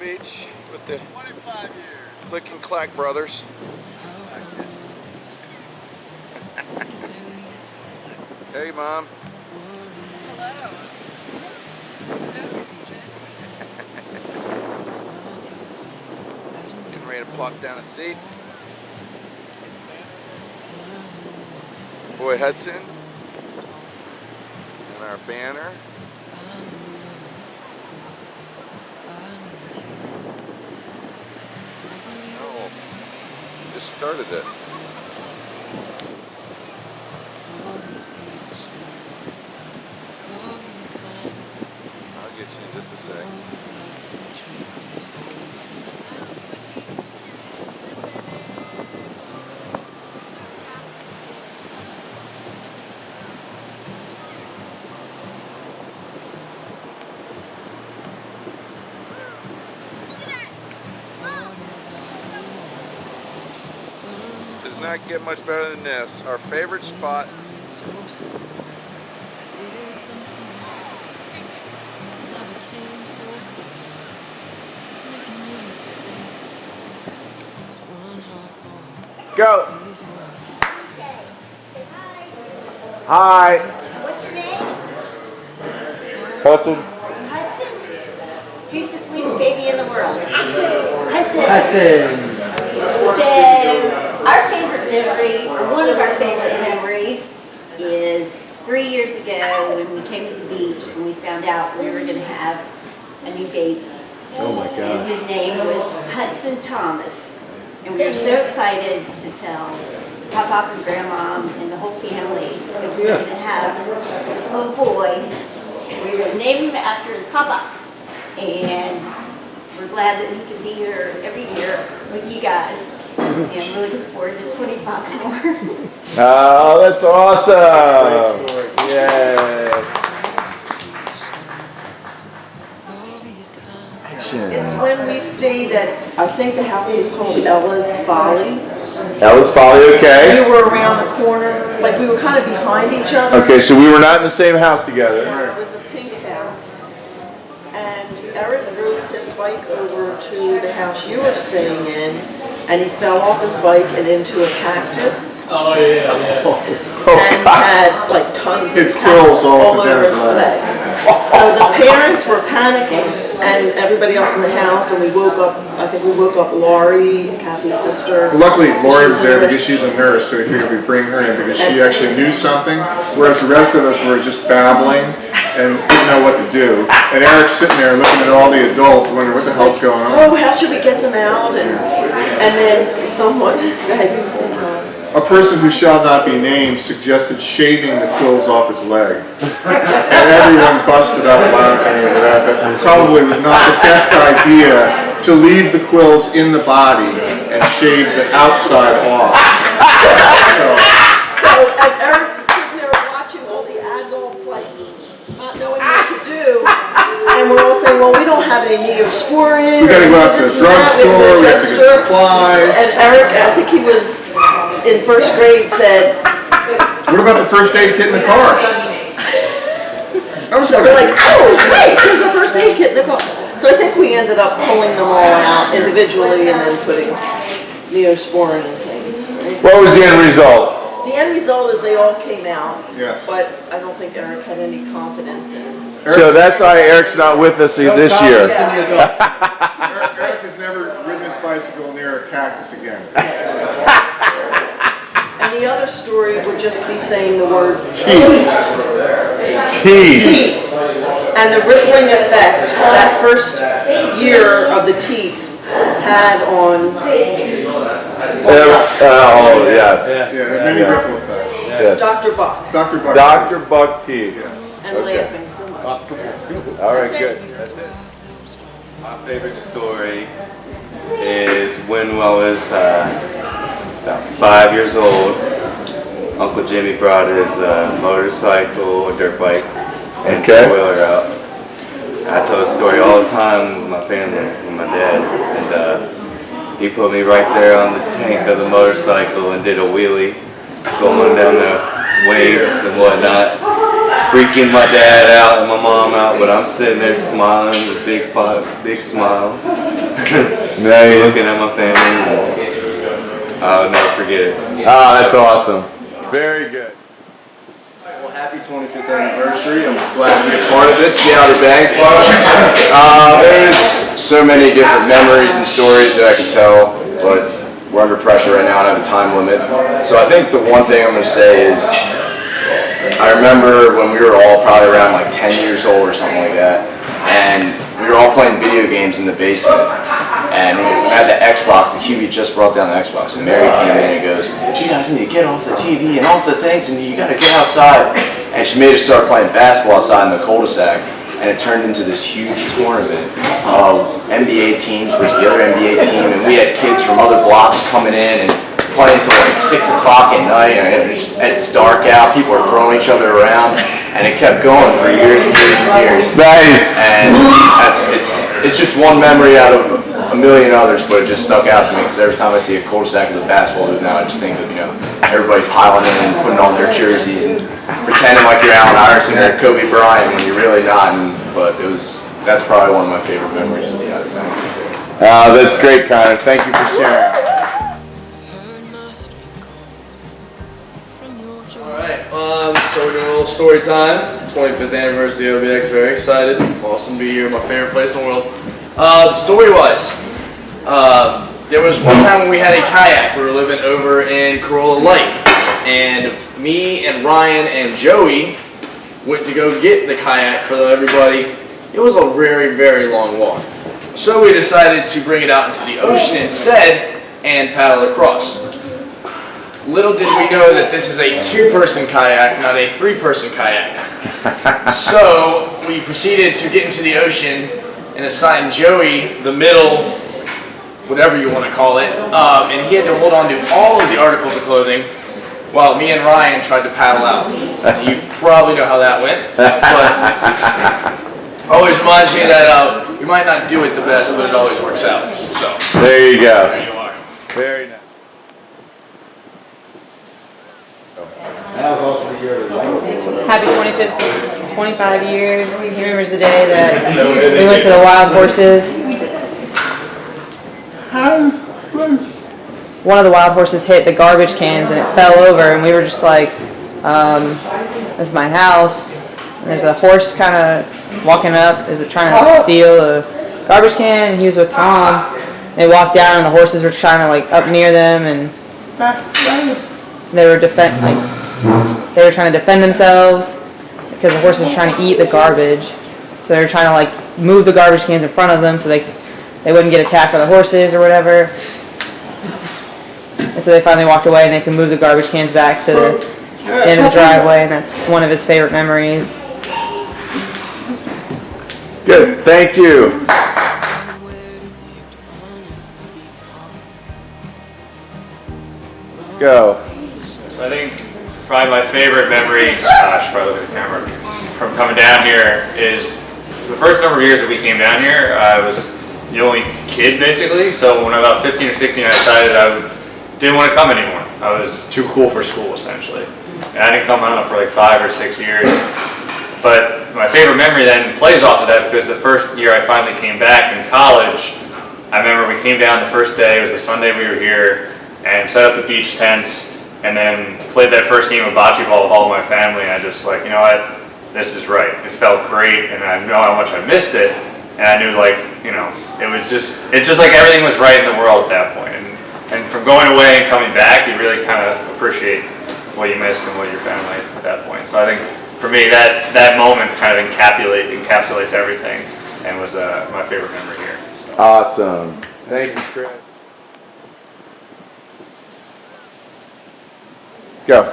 Beach with the 25 years. Click and Clack brothers. Hey, Mom. Hello. Getting ready to plop down a seat. Boy Hudson. And our banner. Oh, just started it. I'll get you in just a sec. Does not get much better than this. Our favorite spot. Go. Hi. What's your name? Hudson. Hudson. Who's the sweetest baby in the world? Hudson. So, our favorite memory, or one of our favorite memories, is 3 years ago when we came to the beach and we found out we were going to have a new baby. Oh my And God. his name was Hudson Thomas. And we were so excited to tell Pop and Grandma and the whole family that we were going to have this little boy. We were going to name him after his papa. And we're glad that he can be here every year with you guys. And we're looking forward to 25 more. Oh, that's awesome. Yay. It's when we stayed at, I think the house was called Ella's Folly. Ella's Folly, We okay. were around the corner, like we were kind of behind each other. Okay, so we were not in the same house together. It was a pink house. And Eric drove his bike over to the house you were staying in, and he fell off his bike and into a cactus. Oh, yeah. And had like tons of It quills all all over over his his leg. leg. So the parents were panicking, and everybody else in the house, and we woke up, I think we woke up Laurie, Kathy's sister. Luckily, Lori was She's a there nurse. because she's a nurse, so we figured we'd bring her in because she actually knew something, whereas the rest of us were just babbling and didn't know what to do. And Eric's sitting there looking at all the adults, wondering what the hell's going on. Oh, how should we get them out? And then someone, go ahead. A person who shall not be named suggested shaving the quills off his leg. And everyone busted up laughing over that. That probably was not the best idea to leave the quills in the body and shave the outside off. So as Eric's sitting there watching all the adults like not knowing what to do, and we're all saying, well, we don't have any Neosporin. We gotta go out to the drugstore, we have to get supplies. And Eric, I think he was in first grade, said, What about the first aid kit in the car? That was so we're like, good. oh, wait, there's a first aid kit in the car. So I think we ended up pulling them all out individually and then putting Neosporin and things. Right? What was the end result? The end result is they all came out. Yes. But I don't think Eric had any confidence in them. So that's why Eric's not with us this year. Eric has never ridden his bicycle near a cactus again. And the other story would just be saying the word Teeth. teeth. And the rippling effect that first year of the teeth had on us. Oh, yes. Yeah, there are many ripple effects. Yes. Dr. Buck. Dr. Buck. Dr. Buck teeth. And laughing so much. All right, That's good. it. That's it. My favorite story is when I was about 5 years old. Uncle Jimmy brought his motorcycle or dirt bike and Okay. four-wheeler out. I tell this story all the time with my family, with my dad, and he put me right there on the tank of the motorcycle and did a wheelie going down the waves and whatnot. freaking my dad out and my mom out, but I'm sitting there smiling with a big smile. Looking at my family. I'll never forget it. Ah, that's awesome. Very good. Well, happy 25th anniversary. I'm glad to be a part of this, Dey OuterBanks. There's so many different memories and stories that I could tell, but we're under pressure right now and I have a time limit. So I think the one thing I'm going to say is I remember when we were all probably around like 10 years old or something like that, and we were all playing video games in the basement. And we had the Xbox, the Huey just brought down the Xbox, and Mary came in and goes, "You guys need to get off the TV and off the things, and you gotta get outside." And she made us start playing basketball outside in the cul-de-sac, and it turned into this huge tournament of NBA teams versus the other NBA team, and we had kids from other blocks coming in and playing until like 6 o'clock at night, and it's dark out, people are throwing each other around, and it kept going for years and years and years. Nice. And it's just one memory out of a million others, but it just stuck out to me because every time I see a cul-de-sac with a basketball hoop now, I just think of, everybody piling in and putting on their jerseys and pretending like you're Allen Iverson or Kobe Bryant when you're really not. But that's probably one of my favorite memories of the Outer Banks. That's great, Connor. Thank you for sharing. Alright, so we're doing a little story time. 25th anniversary of the OBX, very excited. Awesome to be here, my favorite place in the world. Story-wise, there was one time when we had a kayak. We were living over in Corolla Light, and me and Ryan and Joey went to go get the kayak for everybody. It was a very, very long walk. So we decided to bring it out into the ocean instead and paddle across. Little did we know that this is a two-person kayak, not a three-person kayak. So we proceeded to get into the ocean and assign Joey the middle, whatever you want to call it, and he had to hold on to all of the articles of clothing while me and Ryan tried to paddle out. You probably know how that went, but always reminds me that we might not do it the best, but it always works out. So There you go. there you are. Very nice. Happy 25th, 25 years. He remembers the day that we went to the wild horses. One of the wild horses hit the garbage cans and it fell over, and we were just like, this is my house. And there's a horse kind of walking up. Is it trying to steal a garbage can? And he was with Tom. They walked down and the horses were trying to like up near them, and they were they were trying to defend themselves because the horses were trying to eat the garbage. So they were trying to like move the garbage cans in front of them so they wouldn't get attacked by the horses or whatever. And so they finally walked away and they could move the garbage cans back to the end of the driveway, and that's one of his favorite memories. Good. Thank you. Go. So I think probably my favorite memory, I should probably look at the camera, from coming down here is the first number of years that we came down here, I was the only kid basically. So when I was about 15 or 16, I decided didn't want to come anymore. I was too cool for school essentially. And I didn't come out for like 5 or 6 years. But my favorite memory then plays off of that because the first year I finally came back in college, I remember we came down the first day, it was the Sunday we were here, and set up the beach tents, and then played that first game of bocce ball with all of my family, and I just like, you know what, this is right. It felt great, and I know how much I missed it, and I knew like, it's just like everything was right in the world at that point. And from going away and coming back, you really kind of appreciate what you missed and what your family at that point. So I think for me, that moment kind of encapsulates everything, and was my favorite memory here. So. Awesome. Thank you, Chris. Go.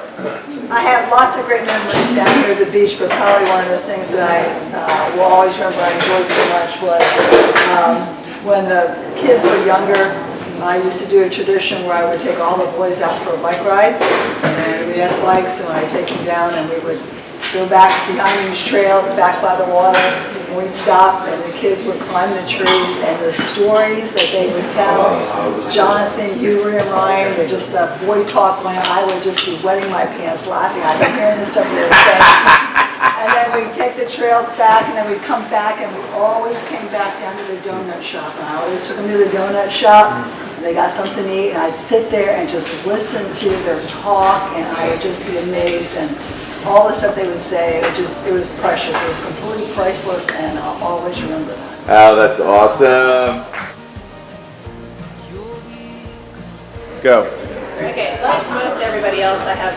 I have lots of great memories down here at the beach, but probably one of the things that I will always remember I enjoyed so much was when the kids were younger. I used to do a tradition where I would take all the boys out for a bike ride, and we had bikes, and I'd take them down, and we would go back behind these trails, back by the water, and we'd stop, and the kids would climb the trees, and the stories that they would tell, Jonathan, Hubert, and Ryan, just the boy talk going on, I would just be wetting my pants laughing. I've been hearing this stuff they were saying. And then we'd take the trails back, and then we'd come back, and we always came back down to the donut shop. And I always took them to the donut shop, and they got something to eat, and I'd sit there and just listen to their talk, and I would just be amazed. And all the stuff they would say, it was precious. It was completely priceless, and I'll always remember that. Oh, that's awesome. Go. Okay, like most everybody else, I have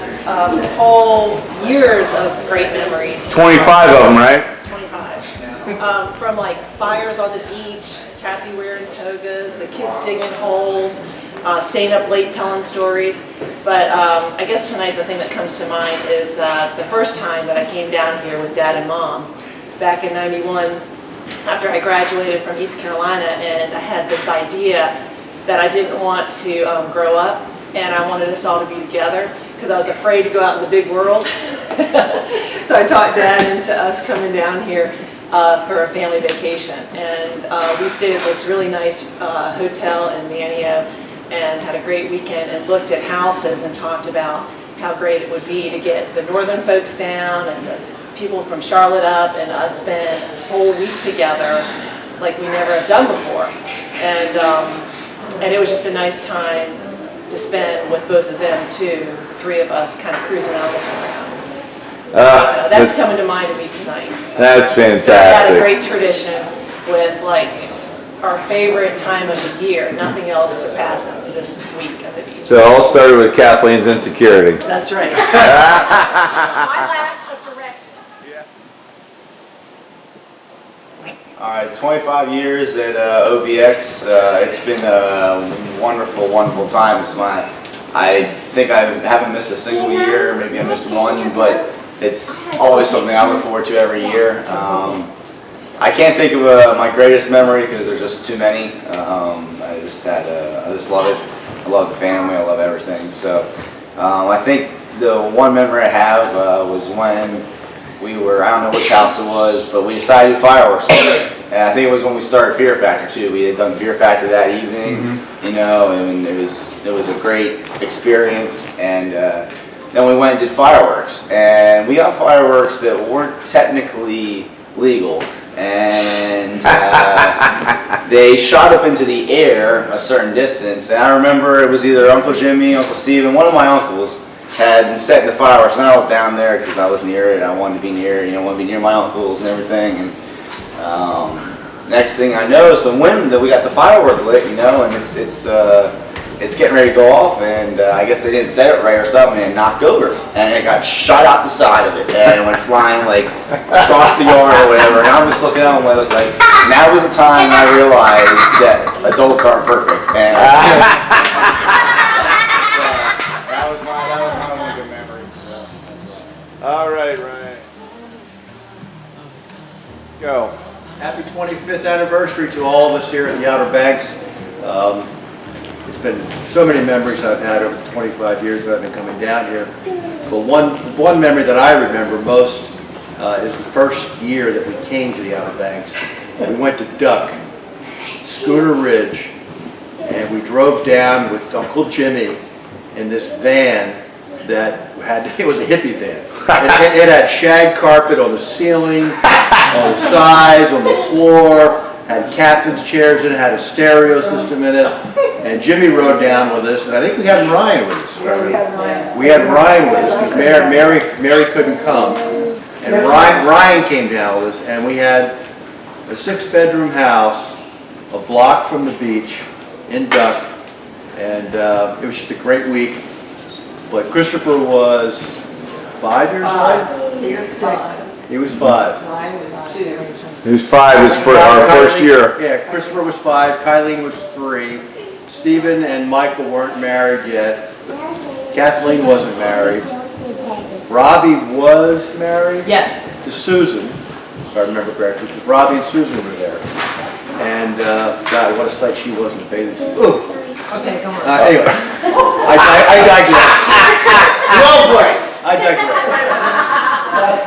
whole years of great memories. 25 of them, right? 25. From like fires on the beach, Kathy wearing togas, the kids digging holes, staying up late telling stories. But I guess tonight the thing that comes to mind is the first time that I came down here with Dad and Mom back in '91 after I graduated from East Carolina, and I had this idea that I didn't want to grow up, and I wanted us all to be together because I was afraid to go out in the big world. So I talked Dad into us coming down here for a family vacation, and we stayed at this really nice hotel in Manio and had a great weekend and looked at houses and talked about how great it would be to get the northern folks down and the people from Charlotte up and us spend a whole week together like we never have done before. And it was just a nice time to spend with both of them too, the three of us kind of cruising out looking around. That's coming to mind to me tonight. So, That's fantastic. So we had a great tradition with like our favorite time of the year. Nothing else surpasses this week at the beach. So it all started with Kathleen's insecurity. That's right. My lack of direction. All right, 25 years at OBX. It's been a wonderful, wonderful time. I think I haven't missed a single year. Maybe I missed one, but it's always something I look forward to every year. I can't think of my greatest memory because there's just too many. I just love it. I love the family. I love everything. So I think the one memory I have was when we were, I don't know which house it was, but we decided to do fireworks all day. And I think it was when we started Fear Factor too. We had done Fear Factor that evening, you know, and it was a great experience. And then we went and did fireworks, and we got fireworks that weren't technically legal. And they shot up into the air a certain distance. And I remember it was either Uncle Jimmy, Uncle Steven, one of my uncles had been setting the fireworks, and I was down there because I was near it. I wanted to be near it, you know, I wanted to be near my uncles and everything. And next thing I know, some wind that we got the firework lit, you know, and it's getting ready to go off, and I guess they didn't set it right or something, and it knocked over, and it got shot out the side of it, and it went flying like across the yard or whatever. And I'm just looking out, and I was like, now was the time I realized that adults aren't perfect. And that was my one good memory. So All right, Ryan. Go. Happy 25th anniversary to all of us here at the Outer Banks. It's been so many memories I've had over 25 years that I've been coming down here. But one memory that I remember most is the first year that we came to the Outer Banks. We went to Duck, Schooner Ridge, and we drove down with Uncle Jimmy in this van that it was a hippie van. It had shag carpet on the ceiling, on the sides, on the floor, had captain's chairs in it, had a stereo system in it, and Jimmy rode down with us, and I think we had Ryan with us. Yeah, we had Ryan. We had Ryan with us because Mary couldn't come, and Ryan came down with us, and we had a 6-bedroom house a block from the beach in Duck, and it was just a great week. But Christopher was 5 years old? He was 6. He was 5. Mine was 2. He was 5. It was for our first year. Yeah, Christopher was 5. Kylene was 3. Stephen and Michael weren't married yet. Kathleen wasn't married. Robbie was married? Yes. To Susan, if I remember correctly, because Robbie and Susan were there. And God, what a sight she was in the bathing suit. Ooh. Okay, come on. Anyway, I digress. Well braced. I digress.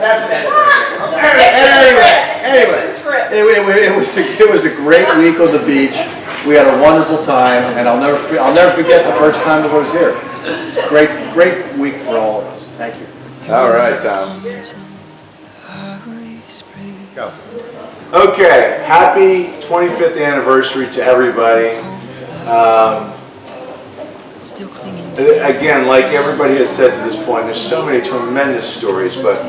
That's bad. Anyway, it was a great week on the beach. We had a wonderful time, and I'll never forget the first time that I was here. Great week for all of us. Thank you. All right, Tom. Go. Okay, happy 25th anniversary to everybody. Again, like everybody has said to this point, there's so many tremendous stories, but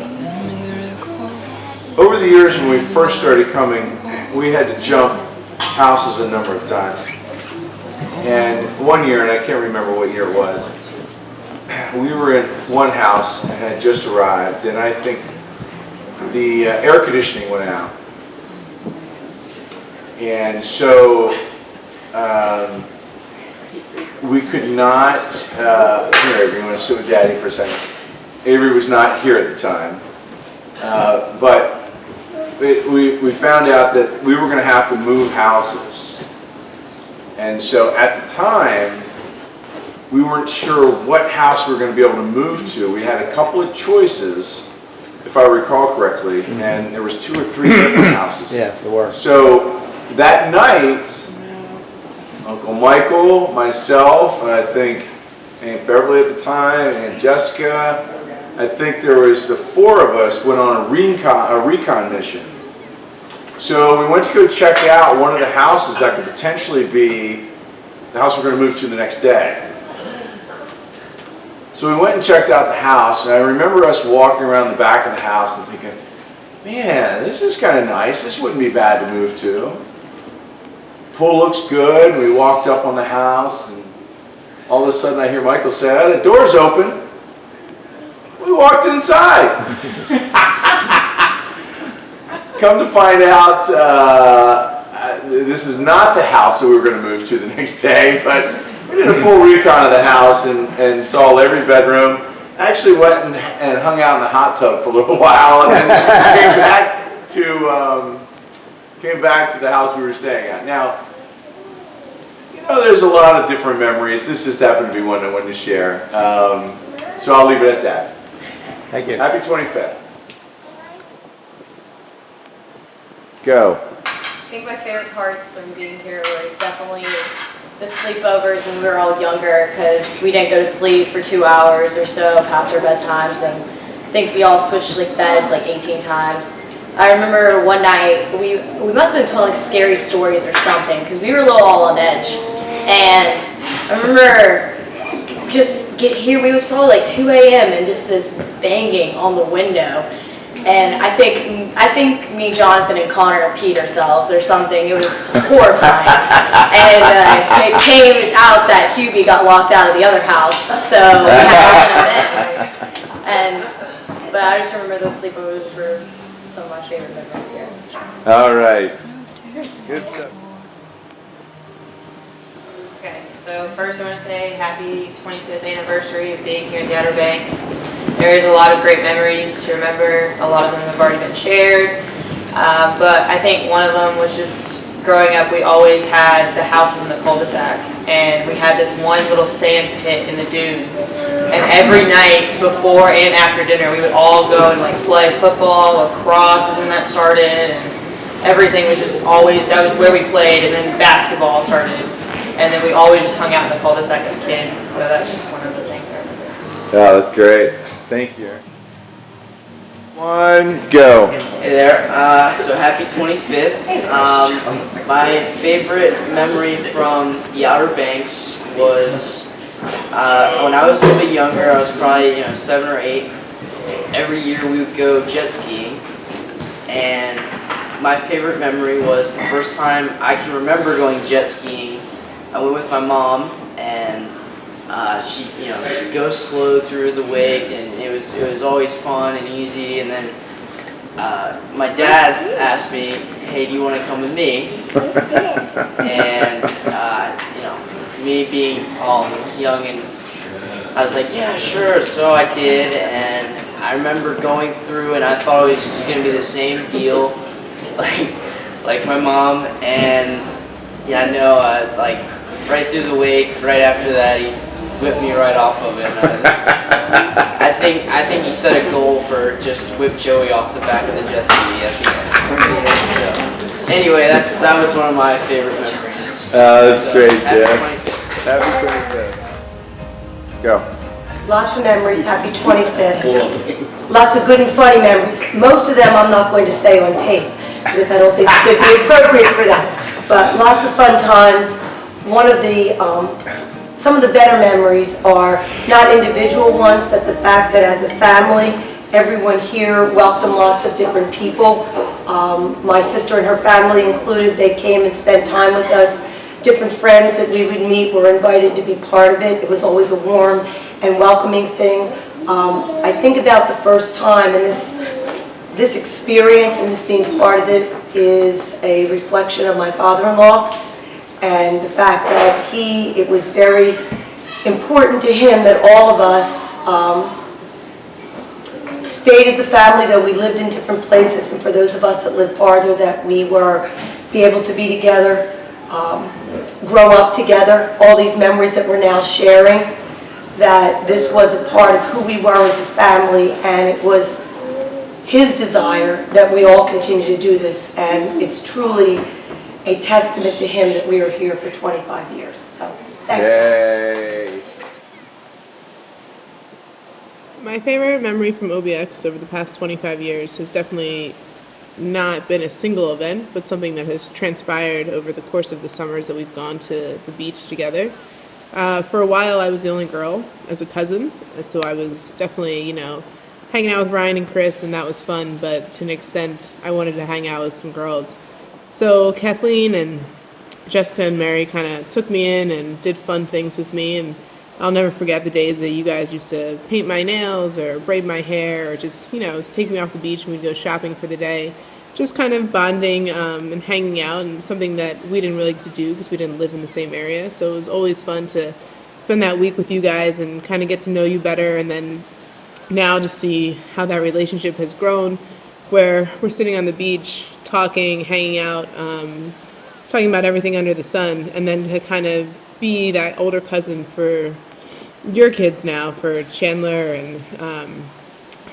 over the years when we first started coming, we had to jump houses a number of times. And one year, and I can't remember what year it was, we were in one house and had just arrived, and I think the air conditioning went out. And so we could not, come here Avery, you want to sit with Daddy for a second? Avery was not here at the time, but we found out that we were going to have to move houses. And so at the time, we weren't sure what house we were going to be able to move to. We had a couple of choices, if I recall correctly, and there was 2 or 3 different houses. Yeah, there were. So that night, Uncle Michael, myself, and I think Aunt Beverly at the time, Aunt Jessica, I think there was the 4 of us went on a recon mission. So we went to go check out one of the houses that could potentially be the house we're going to move to the next day. So we went and checked out the house, and I remember us walking around the back of the house and thinking, man, this is kind of nice. This wouldn't be bad to move to. Pool looks good. And we walked up on the house, and all of a sudden I hear Michael say, oh, the door's open. We walked inside. Come to find out, this is not the house that we were going to move to the next day, but we did a full recon of the house and saw every bedroom. Actually went and hung out in the hot tub for a little while, and then came back to the house we were staying at. Now, you know, there's a lot of different memories. This just happened to be one I wanted to share. So I'll leave it at that. Thank you. Happy 25th. Go. I think my favorite parts from being here were definitely the sleepovers when we were all younger, because we didn't go to sleep for 2 hours or so past our bedtimes, and I think we all switched like beds like 18 times. I remember one night we must have been telling scary stories or something, because we were a little all on edge, and I remember just get here. We was probably like 2 a.m. and just this banging on the window. And I think me, Jonathan, and Connor peed ourselves or something. It was horrifying. And it came out that Hubie got locked out of the other house, so we had to open it. But I just remember those sleepovers were some of my favorite memories here. All right. Good stuff. Okay, so first I want to say happy 25th anniversary of being here at the Outer Banks. There is a lot of great memories to remember. A lot of them have already been shared. But I think one of them was just growing up, we always had the houses in the cul-de-sac. And we had this one little sand pit in the dunes. And every night before and after dinner, we would all go and like play football. Lacrosse is when that started. And everything was just always, that was where we played. And then basketball started. And then we always just hung out in the cul-de-sac as kids. So that's just one of the things I remember. Yeah, that's great. Thank you. 1, go. Hey there, so happy 25th. My favorite memory from the Outer Banks was when I was a little bit younger. I was probably 7 or 8. Every year we would go jet skiing, and my favorite memory was the first time I can remember going jet skiing. I went with my mom, and she goes slow through the wake, and it was always fun and easy. And then my dad asked me, "Hey, do you want to come with me?" And me being all young, and I was like, "Yeah, sure." So I did, and I remember going through, and I thought it was just gonna be the same deal, like my mom. And yeah, no, like right through the wake. Right after that, he whipped me right off of it. I think he set a goal for just whip Joey off the back of the jet ski at the end. So anyway, that was one of my favorite memories. That's great, happy Jeff. 25th. Happy 25th. Go. Lots of memories. Happy 25th. lots of good and funny memories. Most of them I'm not going to say on tape because I don't think they'd be appropriate for that. But lots of fun times. One of the, some of the better memories are not individual ones, but the fact that as a family, everyone here welcomed lots of different people. My sister and her family included, they came and spent time with us. Different friends that we would meet were invited to be part of it. It was always a warm and welcoming thing. I think about the first time, and this experience and this being part of it is a reflection of my father-in-law, and the fact that it was very important to him that all of us stayed as a family, though we lived in different places, and for those of us that lived farther, that we were be able to be together, grow up together, all these memories that we're now sharing, that this was a part of who we were as a family, and it was his desire that we all continue to do this, and it's truly a testament to him that we are here for 25 years. So, thanks. Yay. My favorite memory from OBX over the past 25 years has definitely not been a single event, but something that has transpired over the course of the summers that we've gone to the beach together. For a while, I was the only girl as a cousin, so I was definitely, hanging out with Ryan and Chris, and that was fun, but to an extent, I wanted to hang out with some girls. So Kathleen and Jessica and Mary kind of took me in and did fun things with me, and I'll never forget the days that you guys used to paint my nails or braid my hair or just, take me off the beach and we'd go shopping for the day. Just kind of bonding and hanging out, and something that we didn't really get to do because we didn't live in the same area. So it was always fun to spend that week with you guys and kind of get to know you better, and then now to see how that relationship has grown, where we're sitting on the beach talking, hanging out, talking about everything under the sun, and then to kind of be that older cousin for your kids now, for Chandler and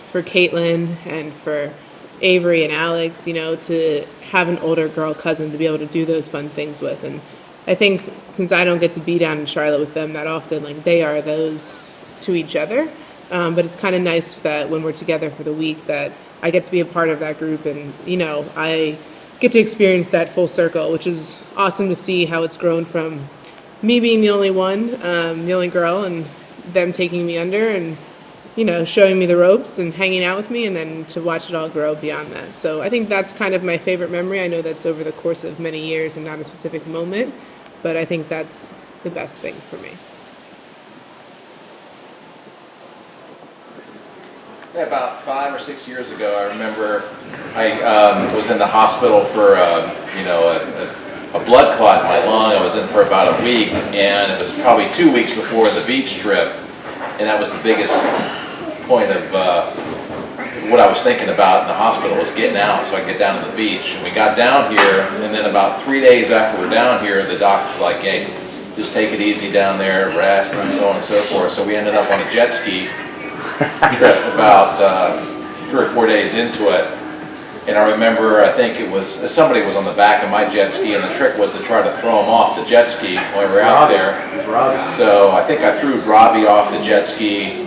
for Caitlin and for Avery and Alex, to have an older girl cousin to be able to do those fun things with. And I think since I don't get to be down in Charlotte with them that often, they are those to each other. But it's kind of nice that when we're together for the week that I get to be a part of that group, and, I get to experience that full circle, which is awesome to see how it's grown from me being the only one, the only girl, and them taking me under and, showing me the ropes and hanging out with me, and then to watch it all grow beyond that. So I think that's kind of my favorite memory. I know that's over the course of many years and not a specific moment, but I think that's the best thing for me. Yeah, about 5 or 6 years ago, I remember I was in the hospital for a blood clot in my lung. I was in for about a week, and it was probably 2 weeks before the beach trip, and that was the biggest point of what I was thinking about in the hospital was getting out so I could get down to the beach. And we got down here, and then about 3 days after we're down here, the doctor's like, hey, just take it easy down there, rest, and so on and so forth. So we ended up on a jet ski trip about 3 or 4 days into it. And I remember, I think it was, somebody was on the back of my jet ski, and the trick was to try to throw him off the jet ski while we were out there. So I think I threw Robbie off the jet ski,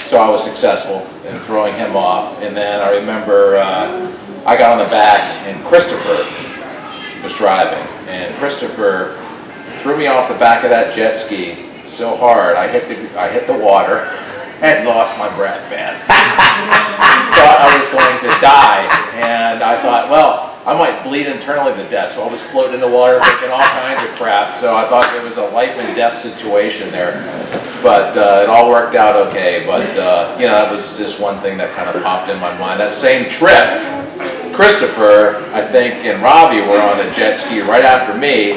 so I was successful in throwing him off. And then I remember I got on the back, and Christopher was driving. And Christopher threw me off the back of that jet ski so hard, I hit the water and lost my breath, man. Thought I was going to die, and I thought, well, I might bleed internally to death, so I was floating in the water thinking all kinds of crap. So I thought it was a life and death situation there, but it all worked out okay. But that was just one thing that kind of popped in my mind. That same trip, Christopher, I think, and Robbie were on a jet ski right after me,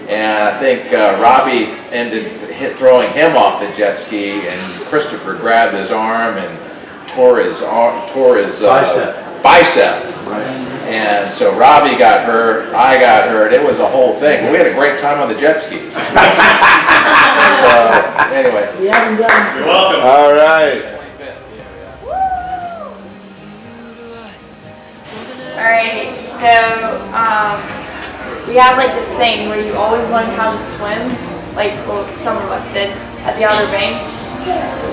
and I think Robbie ended throwing him off the jet ski, and Christopher grabbed his arm and tore his bicep. Right. And so Robbie got hurt, I got hurt. It was a whole thing. We had a great time on the jet skis. So anyway, We haven't done. You're welcome. All right. Alright, so we have this thing where you always learn how to swim, some of us did, at the Outer Banks.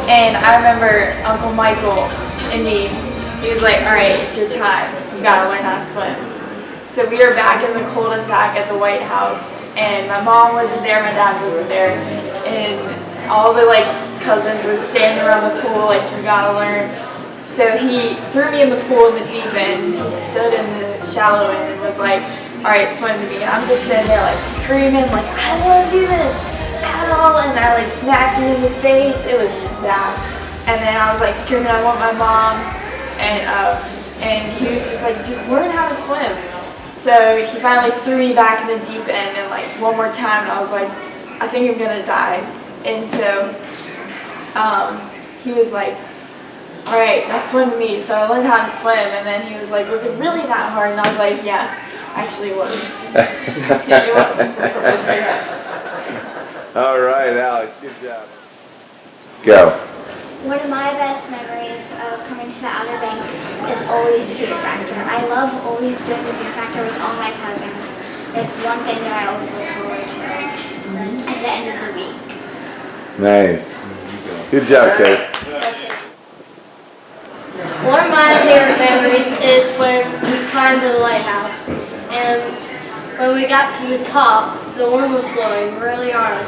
And I remember Uncle Michael in me. He was like, all right, it's your time. You gotta learn how to swim. So we were back in the cul-de-sac at the White House, and my mom wasn't there, my dad wasn't there, and all the like cousins were standing around the pool like, you gotta learn. So he threw me in the pool in the deep end. He stood in the shallow end and was like, all right, swim to me. And I'm just sitting there like screaming, like, I don't want to do this at all. And I like smacked him in the face. It was just bad. And then I was like screaming, I want my mom. And he was just like, just learn how to swim. So he finally threw me back in the deep end and like one more time. And I was like, I think I'm gonna die. And so he was like, all right, now swim with me. So I learned how to swim, and then he was like, was it really that hard? And I was like, yeah, actually it was. Yeah, it was. It was pretty hard. All right, Alex, good job. Go. One of my best memories of coming to the Outer Banks is always Fear Factor. I love always doing the Fear Factor with all my cousins. It's one thing that I always look forward to at the end of the week. So. Nice. Good job, Kate. One of my favorite memories is when we climbed to the lighthouse, and when we got to the top, the wind was blowing really hard,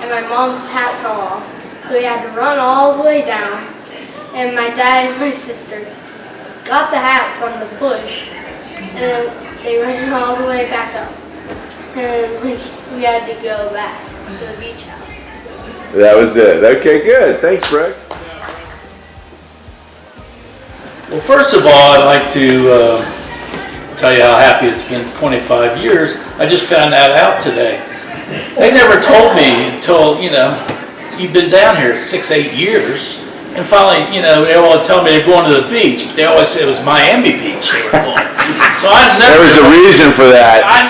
and my mom's hat fell off, so we had to run all the way down, and my dad and my sister got the hat from the bush, and then they ran all the way back up, and we had to go back to the beach house. That was it. Okay, good. Thanks, Brooke. Well, first of all, I'd like to tell you how happy it's been 25 years. I just found that out today. They never told me until, you've been down here 6-8 years. And finally, they all tell me they're going to the beach. But they always say it was Miami Beach they were going. So I never. There was a reason for that. I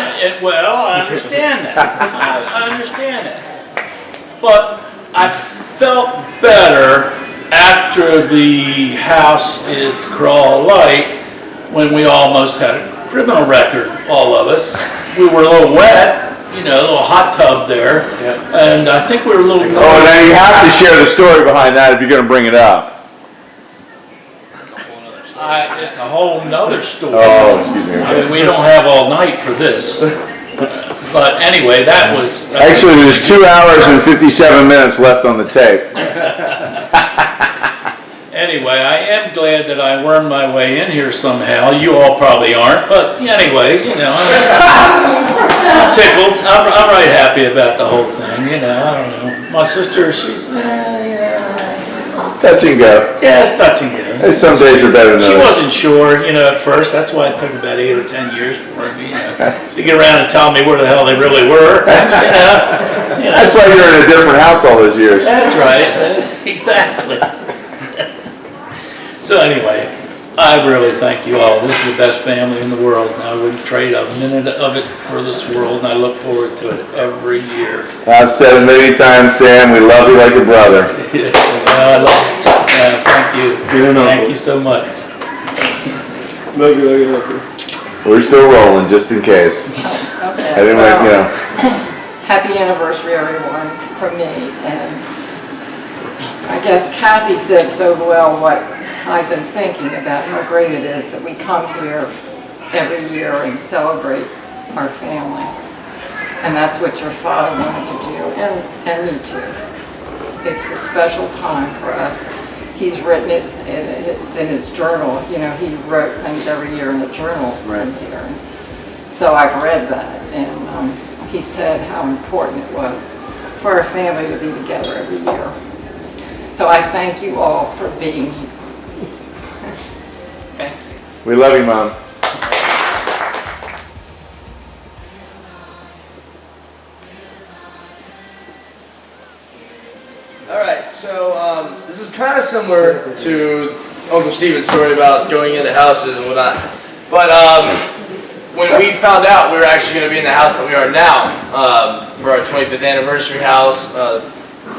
understand that. I understand that. But I felt better after the house at Crawl Light, when we almost had a criminal record, all of us. We were a little wet, a little hot tub there, and I think we were a little. Oh, now you have to share the story behind that if you're going to bring it up. It's a whole nother story. Oh, excuse me. I mean, we don't have all night for this. But anyway, that was... Actually, there's 2 hours and 57 minutes left on the tape. Anyway, I am glad that I wormed my way in here somehow. You all probably aren't, but anyway, I'm tickled. I'm right happy about the whole thing, I don't know. My sister, she's... Touch and go. Yeah, it's touch and go. Some days are better than others. She wasn't sure, at first. That's why it took about 8 or 10 years for her to get around and tell me where the hell they really were. That's why you're in a different house all those years. That's right. Exactly. So anyway, I really thank you all. This is the best family in the world, and I wouldn't trade a minute of it for this world, and I look forward to it every year. I've said it many times, Sam, we love you like a brother. I love it. Thank you. Thank you so much. Love you. We're still rolling, just in case. Okay. I didn't Happy anniversary, everyone, from me. And I guess Kathy said so well what I've been thinking about, how great it is that we come here every year and celebrate our family. And that's what your father wanted to do, and me too. It's a special time for us. He's written it, and it's in his journal. He wrote things every year in the journal from here. So I've read that, and he said how important it was for our family to be together every year. So I thank you all for being here. Thank you. We love you, Mom. Alright, so this is kind of similar to Uncle Steven's story about going into houses and whatnot. But when we found out we were actually going to be in the house that we are now for our 25th anniversary house,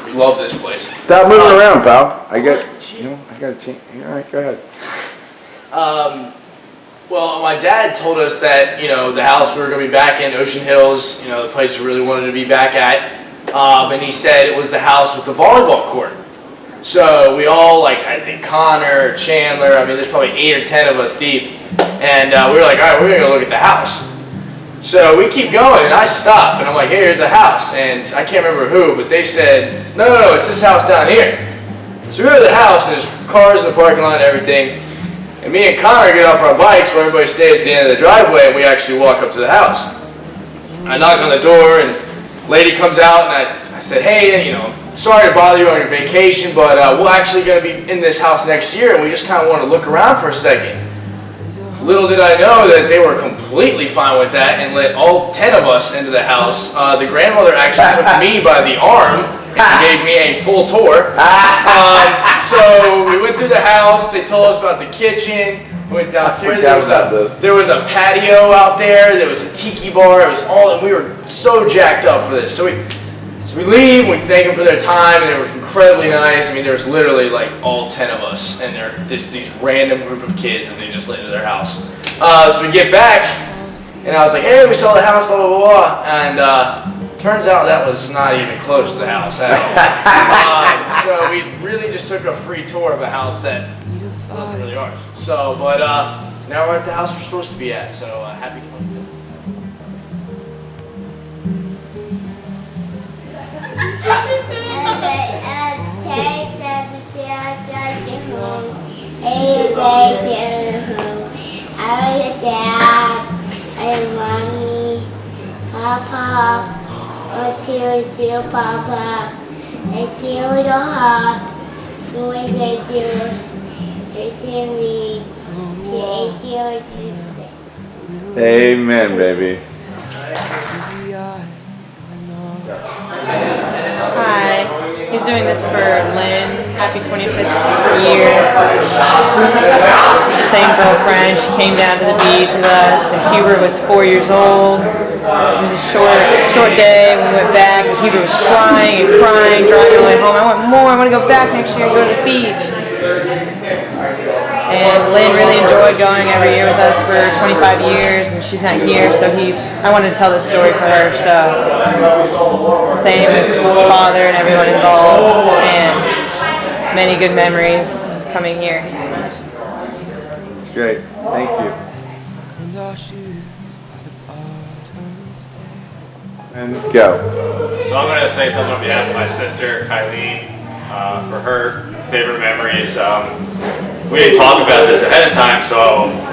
we love this place. Stop moving around, pal. I got to change. All right, go ahead. Well, my dad told us that, the house we were going to be back in, Ocean Hills, the place we really wanted to be back at. And he said it was the house with the volleyball court. So we all, like, I think Connor, Chandler, I mean, there's probably 8 or 10 of us deep. And we were like, all right, we're gonna go look at the house. So we keep going, and I stop, and I'm like, hey, here's the house. And I can't remember who, but they said, no, it's this house down here. So we go to the house, and there's cars in the parking lot and everything. And me and Connor get off our bikes where everybody stays at the end of the driveway, and we actually walk up to the house. I knock on the door, and lady comes out, and I said, hey, you know, sorry to bother you on your vacation, but we're actually going to be in this house next year, and we just kind of want to look around for a second. Little did I know that they were completely fine with that and let all 10 of us into the house. The grandmother actually took me by the arm and gave me a full tour. So we went through the house, they told us about the kitchen, went downstairs, there was a patio out there was a tiki bar, it was all, and we were so jacked up for this. So we leave, we thank them for their time, and they were incredibly nice. I mean, there was literally like all 10 of us, and they're just these random group of kids that they just let into their house. So we get back, and I was like, hey, we saw the house, blah, blah, blah, and turns out that was not even close to the house at all. So we really just took a free tour of a house that wasn't really ours. So, but now we're at the house we're supposed to be at, so happy 25th. Dad, and mommy, papa, to papa, Amen, baby. Hi. He's doing this for Lynn. Happy 25th year. Same girlfriend. She came down to the beach with us, and Hubert was 4 years old. It was a short day. We went back, and Hubert was crying, driving all the way home. I want more. I want to go back next year and go to the beach. And Lynn really enjoyed going every year with us for 25 years, and she's not here, so I wanted to tell this story for her. So, same as father and everyone involved, and many good memories coming here. It's great. Thank you. And go. So I'm going to say something on behalf of my sister, Kylene, for her favorite memories. We didn't talk about this ahead of time,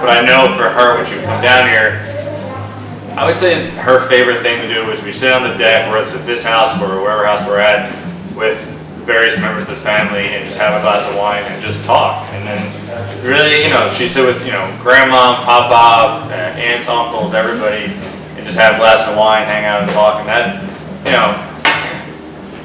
but I know for her when she would come down here, I would say her favorite thing to do was we sit on the deck, whether it's at this house or wherever house we're at, with various members of the family and just have a glass of wine and just talk. And then really, she'd sit with, grandma, papa, aunts, uncles, everybody, and just have a glass of wine, hang out and talk. And that,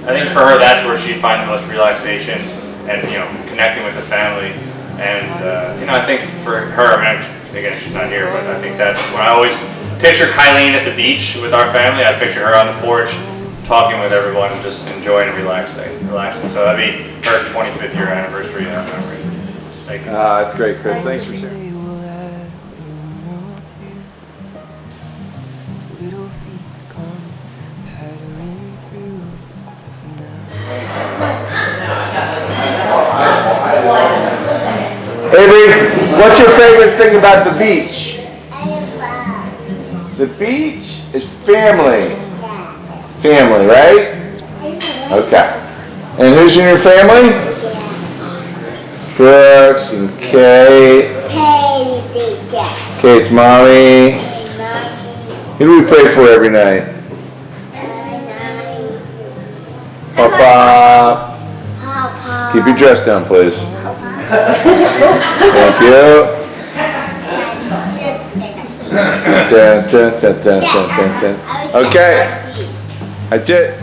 I think for her, that's where she'd find the most relaxation and, connecting with the family. And, I think for her, again, she's not here, but I think that's when I always picture Kylene at the beach with our family. I picture her on the porch talking with everyone and just enjoying and relaxing. So that'd be her 25th year anniversary memory. Thank you. That's great, Chris. Thanks for sharing. Avery, what's your favorite thing about the beach? The beach is family. Family, right? Okay. And who's in your family? Brooks and Kate. Kate's mommy. Who do we pray for every night? Papa. Keep your dress down, please. Thank you. Dun, dun, dun, dun, dun, dun, dun. Okay. I did.